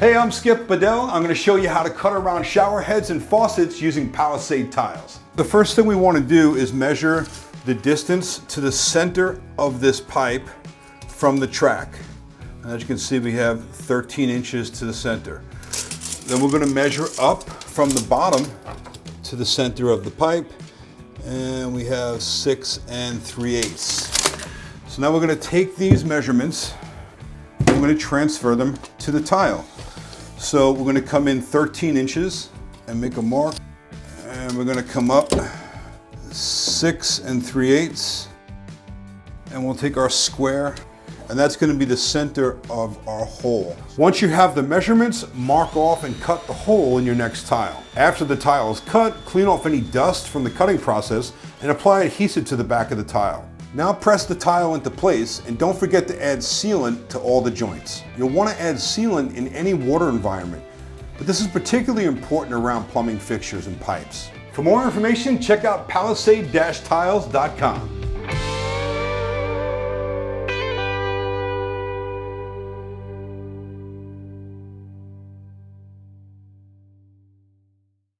Hey, I'm Skip Bedell. I'm going to show you how to cut around shower heads and faucets using Palisade tiles. The first thing we want to do is measure the distance to the center of this pipe from the track. And as you can see, we have 13 inches to the center. Then we're going to measure up from the bottom to the center of the pipe, and we have 6 3/8. So now we're going to take these measurements and we're going to transfer them to the tile. So we're going to come in 13 inches and make a mark, and we're going to come up 6 3/8, and we'll take our square, and that's going to be the center of our hole. Once you have the measurements, mark off and cut the hole in your next tile. After the tile is cut, clean off any dust from the cutting process and apply adhesive to the back of the tile. Now press the tile into place, and don't forget to add sealant to all the joints. You'll want to add sealant in any water environment, but this is particularly important around plumbing fixtures and pipes. For more information, check out palisade-tiles.com.